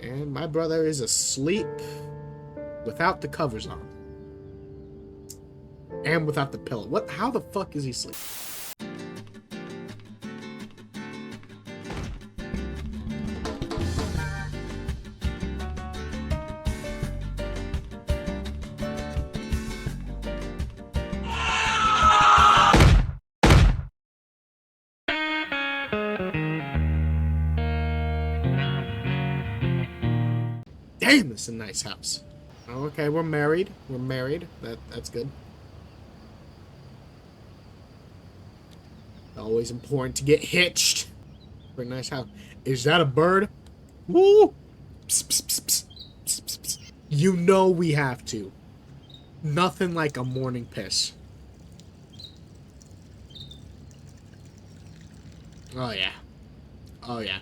And my brother is asleep without the covers on. And without the pillow. What? How the fuck is he asleep? Damn, this is a nice house. Oh, okay, we're married. We're married. That's good. Always important to get hitched. Pretty nice house. Is that a bird? Woo! Psst, psst, psst, psst, psst, psst, psst. You know we have to. Nothing like a morning piss. Oh yeah. Oh yeah.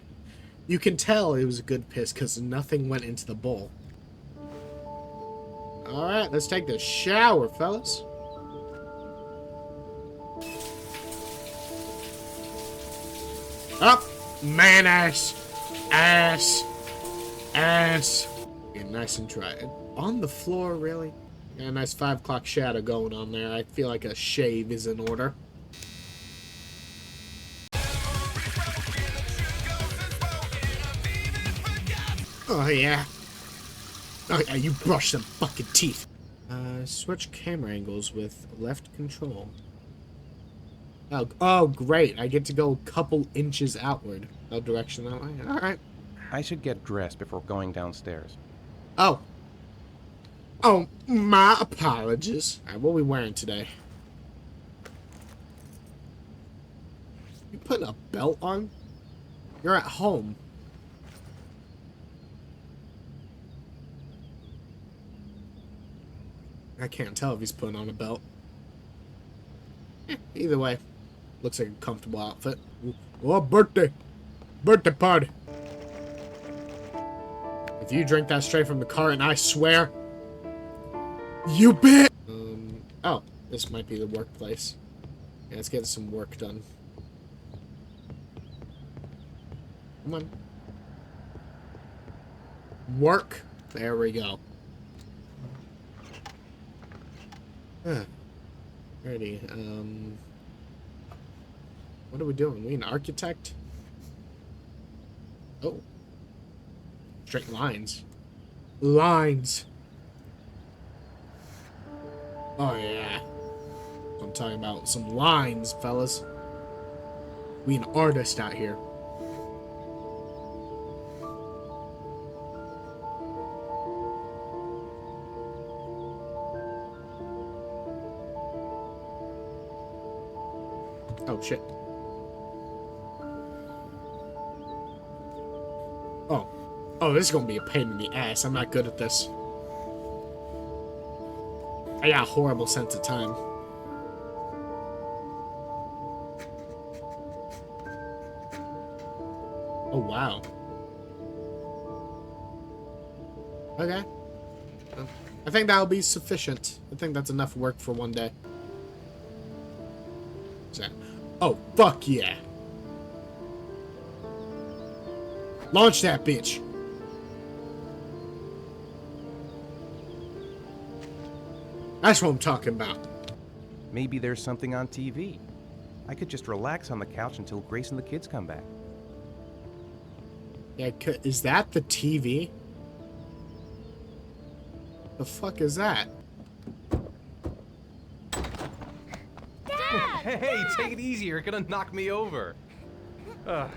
You can tell it was a good piss because nothing went into the bowl. Alright, let's take the shower, fellas. Up! Man ass! Ass! Ass! Get nice and dry. On the floor, really? Yeah, a nice 5 o'clock shadow going on there. I feel like a shave is in order. Oh, yeah. Oh, yeah, you brush some fucking teeth. Switch camera angles with left control. Oh, great. I get to go a couple inches outward. No direction that way. Alright. I should get dressed before going downstairs. Oh. Oh, my apologies. Alright, what are we wearing today? You putting a belt on? You're at home. I can't tell if he's putting on a belt. Either way, looks like a comfortable outfit. Oh, birthday! Birthday party! If you drink that straight from the cart, and I swear, you bitch! Oh, this might be the workplace. Yeah, let's get some work done. Come on. Work. There we go. Alrighty, what are we doing? We an architect? Oh. Straight lines. Lines! Oh, yeah. I'm talking about some lines, fellas. We an artist out here. Oh, shit. Oh. Oh, this is gonna be a pain in the ass. I'm not good at this. I got a horrible sense of time. Oh, wow. Okay. I think that'll be sufficient. I think that's enough work for one day. Oh, fuck yeah. Launch that bitch. That's what I'm talking about. Maybe there's something on TV. I could just relax on the couch until Grace and the kids come back. Yeah, is that the TV? The fuck is that? Hey, take it easy. You're gonna knock me over.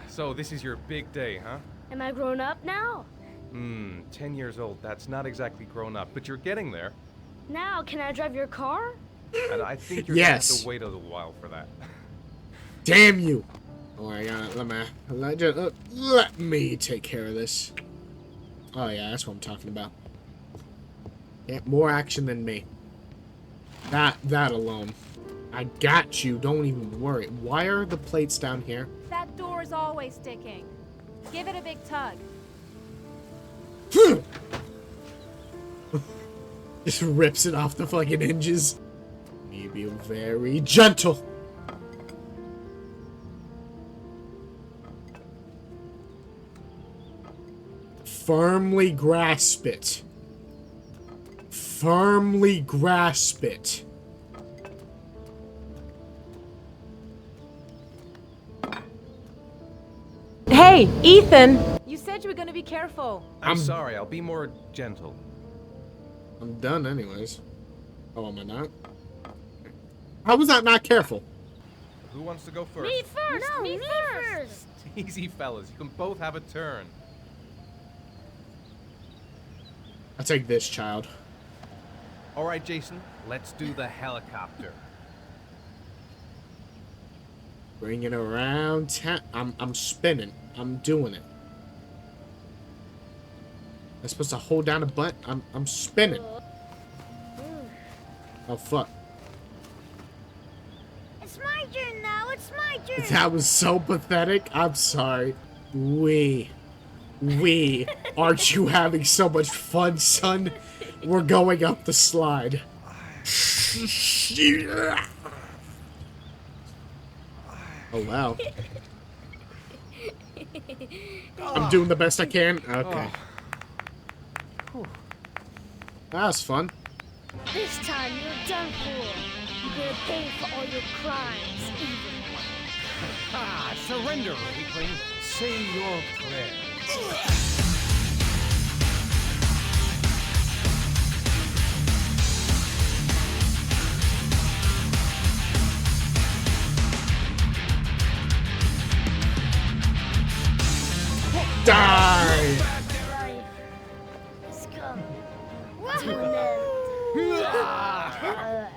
So this is your big day, huh? Am I grown up now? 10 years old. That's not exactly grown up, but you're getting there. Now, can I drive your car? And I think you're Yes. gonna have to wait a little while for that. Damn you! Oh my god, let me take care of this. Oh yeah, that's what I'm talking about. Yeah, more action than me. That alone. I got you, don't even worry. Why are the plates down here? That door is always sticking. Give it a big tug. Just rips it off the fucking hinges. Maybe very gentle. Firmly grasp it. Firmly grasp it. Hey, Ethan! You said you were gonna be careful. I'm sorry, I'll be more gentle. I'm done anyways. Oh, am I not? How was that not careful? Who wants to go first? Me first! No, me first! Easy, fellas. You can both have a turn. I'll take this, child. All right, Jason. Let's do the helicopter. Bring it around town. I'm spinning. I'm doing it. I'm supposed to hold down a button. I'm spinning. Oh fuck. It's my turn now, it's my turn! That was so pathetic. I'm sorry. Aren't you having so much fun, son? We're going up the slide. Oh wow. I'm doing the best I can. Okay. That was fun. This time you're done for. You're gonna pay for all your crimes, evil one. Ah, surrender, weakling. Say your prayer. Die! Life has come to an end.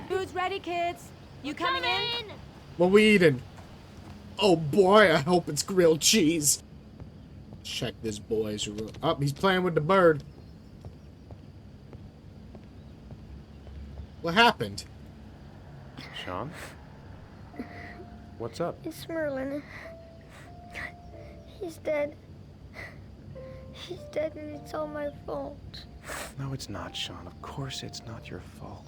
Food's ready, kids. You coming in? What we eating? Oh boy, I hope it's grilled cheese. Check this boy's room. Oh, he's playing with the bird. What happened? Sean? What's up? It's Merlin. He's dead. He's dead and it's all my fault. No, it's not, Sean. Of course it's not your fault.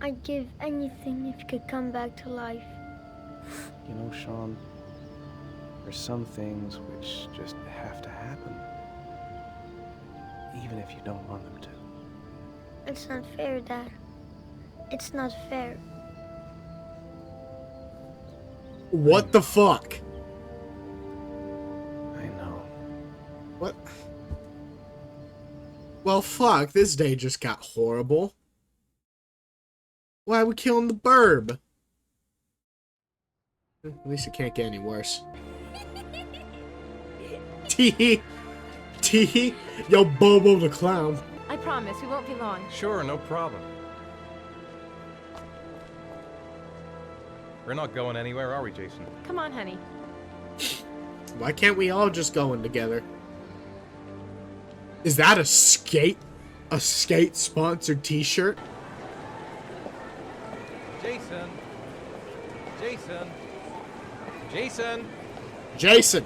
I'd give anything if you could come back to life. You know, Sean, there's some things which just have to happen. Even if you don't want them to. It's not fair, Dad. It's not fair. What the fuck? I know. What? Well, fuck. This day just got horrible. Why are we killing the burb? At least it can't get any worse. Tee Tee. Yo, Bobo the clown. I promise we won't be long. Sure, no problem. We're not going anywhere, are we, Jason? Come on, honey. Why can't we all just go in together? Is that a skate sponsored t-shirt? Jason! Jason! Jason! Jason!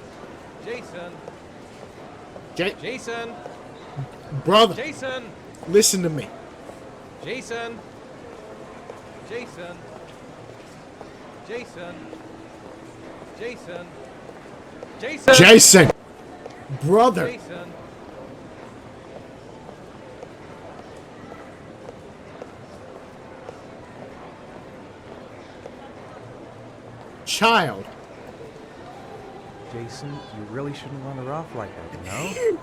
Jason! J Jason! brother, Jason! listen to me. Jason! Jason! Jason! Jason! Jason! Jason! Brother! Jason! Child. Jason, you really shouldn't run her off like that, you know? There's an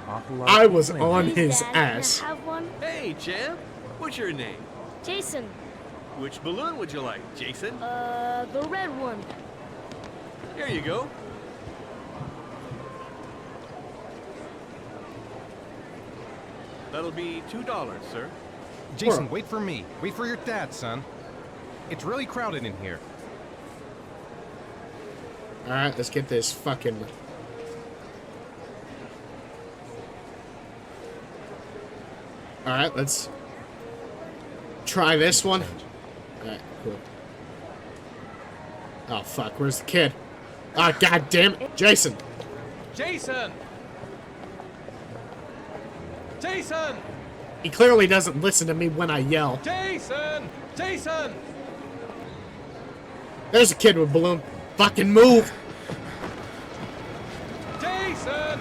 awful lot of I was people in on here. his Dad, can I ass. have one? Hey, champ. What's your name? Jason, Which balloon would you like, Jason? the red one. Here you go. That'll be $2, sir. Jason, wait for me. Wait for your dad, son. It's really crowded in here. Alright, let's get this fucking... Alright, let's try this one. Alright, cool. Oh fuck, where's the kid? Ah, god damn it. Jason! Jason! Jason! He clearly doesn't listen to me when I yell. Jason! Jason! There's a kid with a balloon. Fucking move! Jason!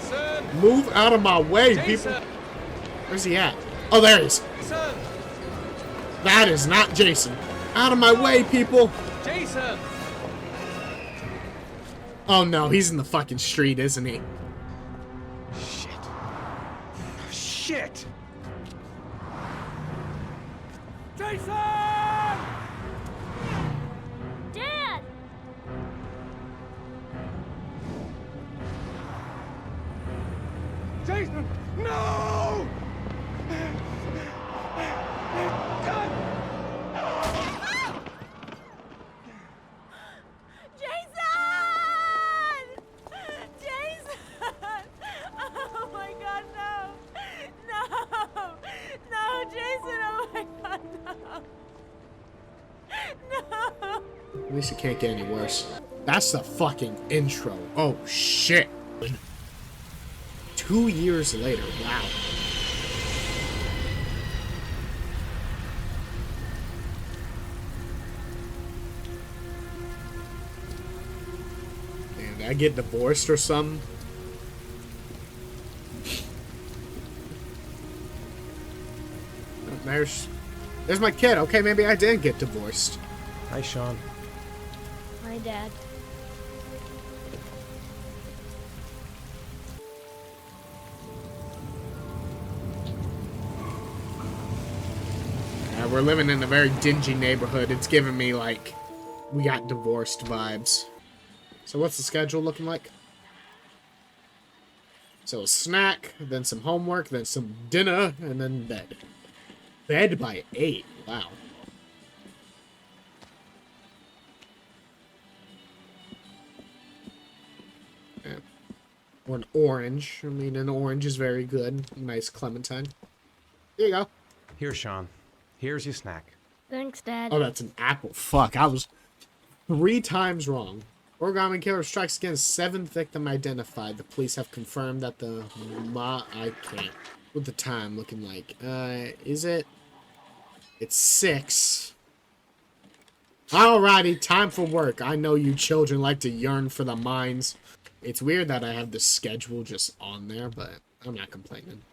Jason! Move out of my way, people. Jason! Where's he at? Oh, there he is. Jason! That is not Jason. Out of my way, people. Jason! Oh no, he's in the fucking street, isn't he? Shit. Shit! Jason! Dad! Jason! No! Jason! Jason! Oh my god, no! No! No, Jason! Oh my god, no! No! At least it can't get any worse. That's the fucking intro. Oh shit. 2 years later. Wow. Man, did I get divorced or something? Oh, there's my kid. Okay, maybe I did get divorced. Hi, Sean. My dad. We're living in a very dingy neighborhood. It's giving me, like, we got divorced vibes. So what's the schedule looking like? So a snack, then some homework, then some dinner, and then bed. Bed by 8. Wow. Yeah. Or an orange. I mean, an orange is very good. Nice clementine. Here you go. Here, Sean. Here's your snack. Thanks, Dad. Oh, that's an apple. Fuck, I was 3 times wrong. Origami killer strikes again. 7th victim identified. The police have confirmed that the I can't. What the time looking like? Is it? It's 6. Alrighty, time for work. I know you children like to yearn for the mines. It's weird that I have the schedule just on there, but I'm not complaining.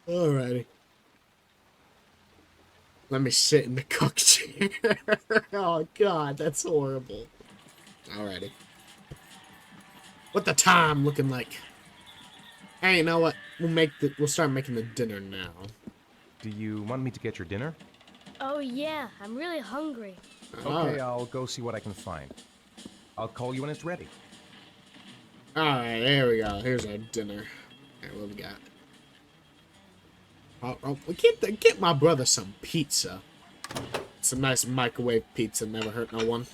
Alrighty. Let me sit in the cook chair. Oh god, that's horrible. Alrighty. What the time looking like? Hey, you know what? We'll start making the dinner now. Do you want me to get your dinner? Oh, yeah. I'm really hungry. Okay, I'll go see what I can find. I'll call you when it's ready. Alright, there we go. Here's our dinner. Alright, what we got? Get my brother some pizza. Some nice microwave pizza, never hurt no one.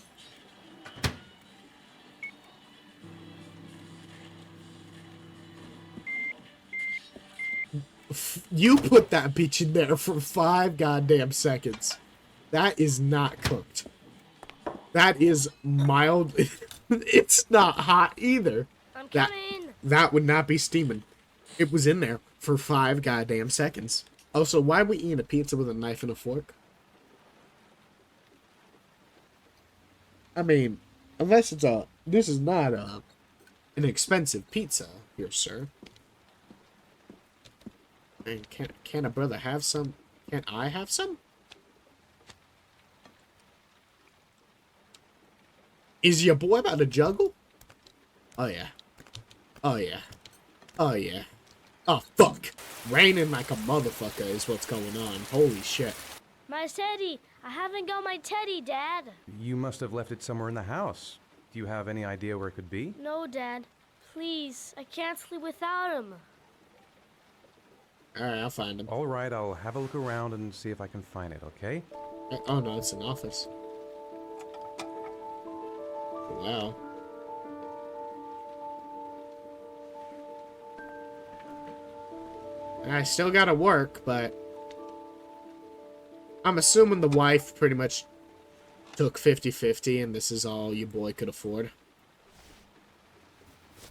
You put that bitch in there for 5 goddamn seconds. That is not cooked. That is mild. It's not hot either. I'm coming. That would not be steaming. It was in there for 5 goddamn seconds. Also, why are we eating a pizza with a knife and a fork? I mean, unless it's this is not an expensive pizza here, sir. And can a brother have some? Can I have some? Is your boy about to juggle? Oh yeah. Oh yeah. Oh yeah. Oh fuck. Raining like a motherfucker is what's going on. Holy shit. My teddy. I haven't got my teddy, Dad. You must have left it somewhere in the house. Do you have any idea where it could be? No, Dad. Please. I can't sleep without him. Alright, I'll find him. All right, I'll have a look around and see if I can find it, okay? Oh no, it's an office. Wow. I still gotta work, but I'm assuming the wife pretty much took 50-50 and this is all your boy could afford.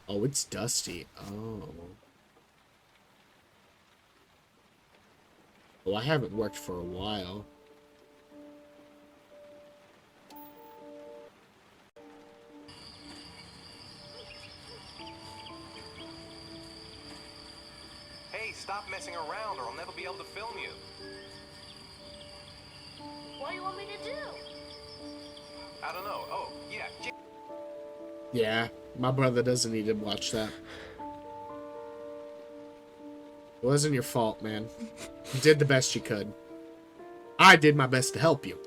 Oh, it's dusty. Oh. Well, I haven't worked for a while. stop messing around or I'll never be able to film you. What do you want me to do? I don't know. Oh, yeah. Yeah, my brother doesn't need to watch that. It wasn't your fault, man. You did the best you could. I did my best to help you.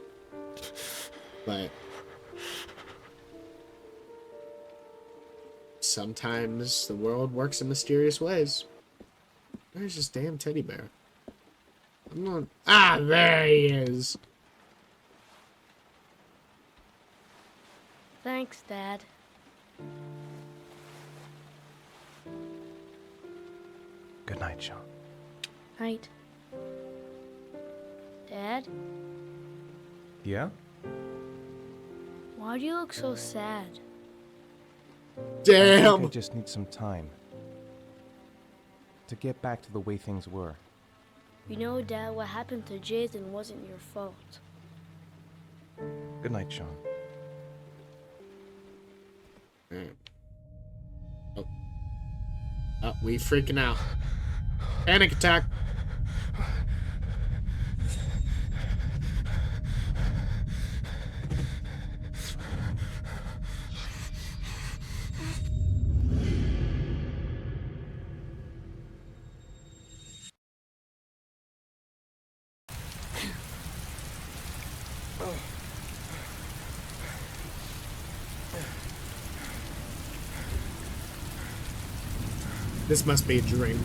But sometimes the world works in mysterious ways. Where's this damn teddy bear? I'm not... Ah, there he is. Thanks, Dad. Good night, Sean. Night. Dad, Yeah? why do you look so sad? I Damn. just need some time to get back to the way things were. You know, Dad, what happened to Jason wasn't your fault. Good night, Sean. Oh, we freaking out. Panic attack. This must be a dream.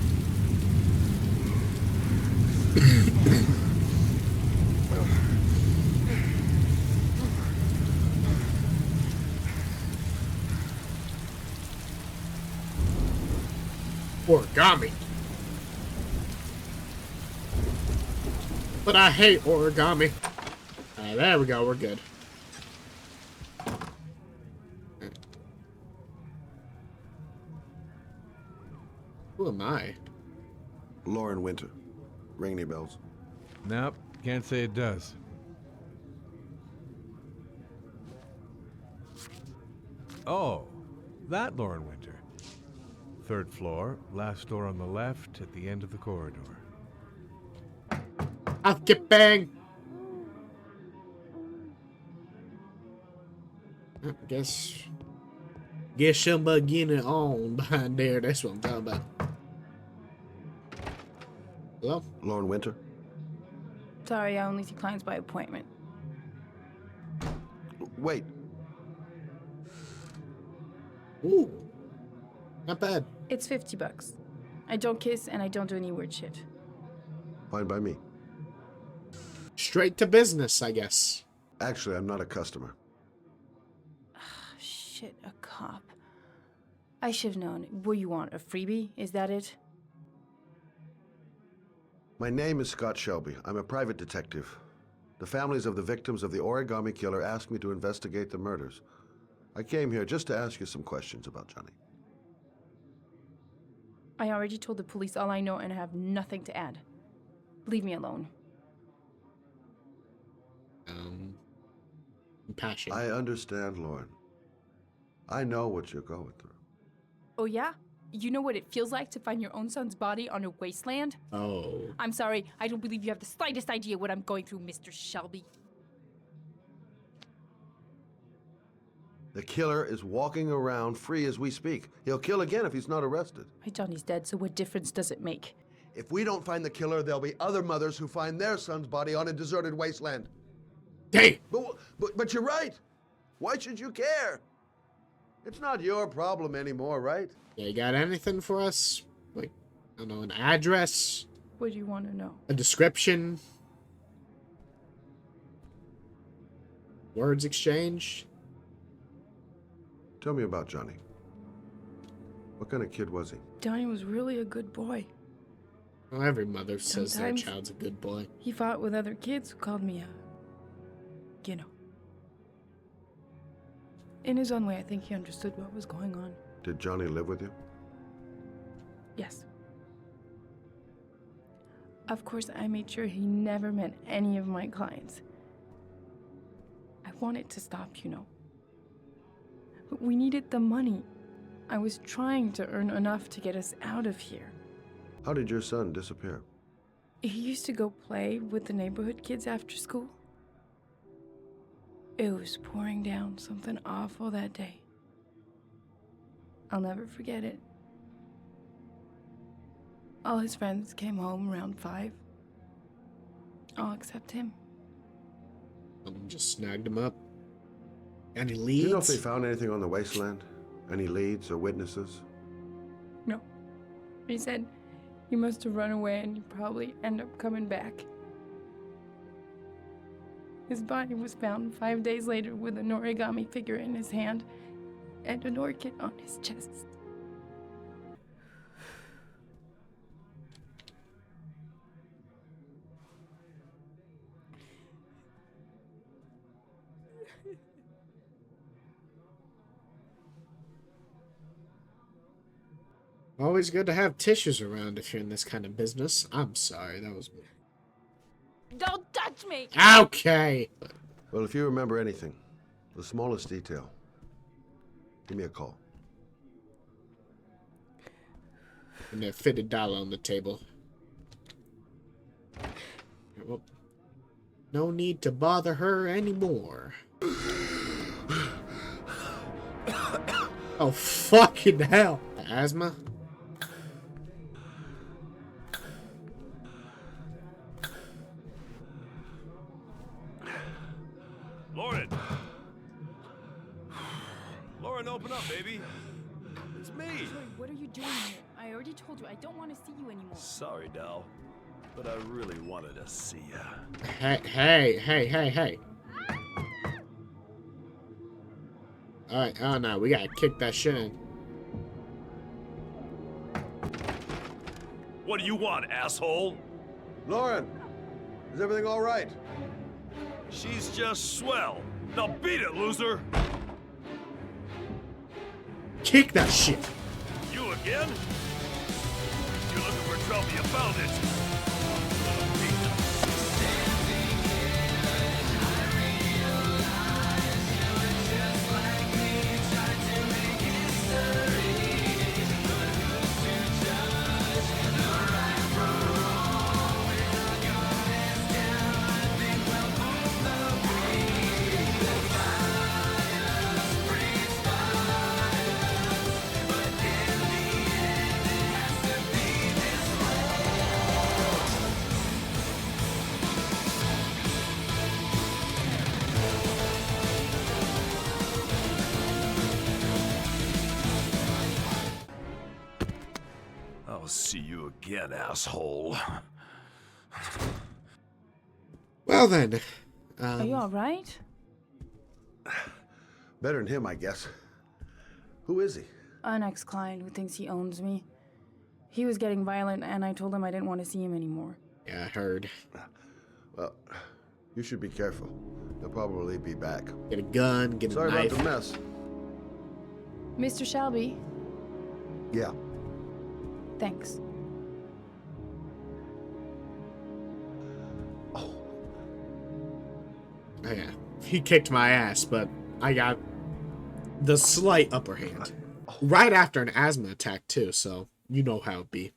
Origami. But I hate origami. There we go, we're good. Who am I? Lauren Winter. Ring any bells? Nope, can't say it does. Oh, that Lauren Winter. Third floor, last door on the left at the end of the corridor. I'll get bang. Guess somebody getting it on behind there. That's what I'm talking about. Hello? Lauren Winter? Sorry, I only see clients by appointment. Wait, Ooh. Not bad. It's $50. I don't kiss and I don't do any weird shit. fine by me. Straight to business, I guess. Actually, I'm not a customer. Shit, a cop. I should have known. What you want, a freebie? Is that it? My name is Scott Shelby. I'm a private detective. The families of the victims of the origami killer asked me to investigate the murders. I came here just to ask you some questions about Johnny. I already told the police all I know and I have nothing to add. Leave me alone. Passion. I understand, Lauren. I know what you're going through. Oh yeah? You know what it feels like to find your own son's body on a wasteland? Oh. I'm sorry, I don't believe you have the slightest idea what I'm going through, Mr. Shelby. The killer is walking around free as we speak. He'll kill again if he's not arrested. My Johnny's dead, so what difference does it make? If we don't find the killer, there'll be other mothers who find their son's body on a deserted wasteland. Hey! But you're right. Why should you care? It's not your problem anymore, right? Yeah, you got anything for us? Like, I don't know, an address? What do you want to know? A description? Words exchanged? Tell me about Johnny. What kind of kid was he? Johnny was really a good boy. Well, every mother says their Sometimes- child's a good boy. He fought with other kids who called me you know. In his own way, I think he understood what was going on. Did Johnny live with you? Yes. Of course, I made sure he never met any of my clients. I wanted to stop, you know. But we needed the money. I was trying to earn enough to get us out of here. How did your son disappear? He used to go play with the neighborhood kids after school. It was pouring down something awful that day. I'll never forget it. All his friends came home around 5. All except him. Someone just snagged him up. Any Do leads? you know if they found anything on the wasteland? Any leads or witnesses? No. He said he must have run away and he'd probably end up coming back. His body was found 5 days later with an origami figure in his hand and an orchid on his chest. Always good to have tissues around if you're in this kind of business. I'm sorry, that was me. Don't touch me! Okay! Well, if you remember anything, the smallest detail, give me a call. And a fitted dollar on the table. Well, no need to bother her anymore. Oh, fucking hell. Asthma? Lauren! Lauren, open up, baby. It's me. Joey, what are you doing here? I already told you I don't want to see you anymore. Sorry, Dal, but I really wanted to see ya. Hey. Alright, oh no, we gotta kick that shit in. What do you want, asshole? Lauren, is everything all right? She's just swell. Now beat it, loser. Kick that shit! You again? You're looking for trouble, you found it. I'll see you again, asshole. Well then. Are you alright? Better than him, I guess. Who is he? An ex-client who thinks he owns me. He was getting violent and I told him I didn't want to see him anymore. Yeah, I heard. Well, you should be careful. He'll probably be back. Get a gun, get a Sorry knife. about the mess. Mr. Shelby, Yeah. thanks. Oh yeah, he kicked my ass, but I got the slight upper hand. Right after an asthma attack, too, so you know how it be.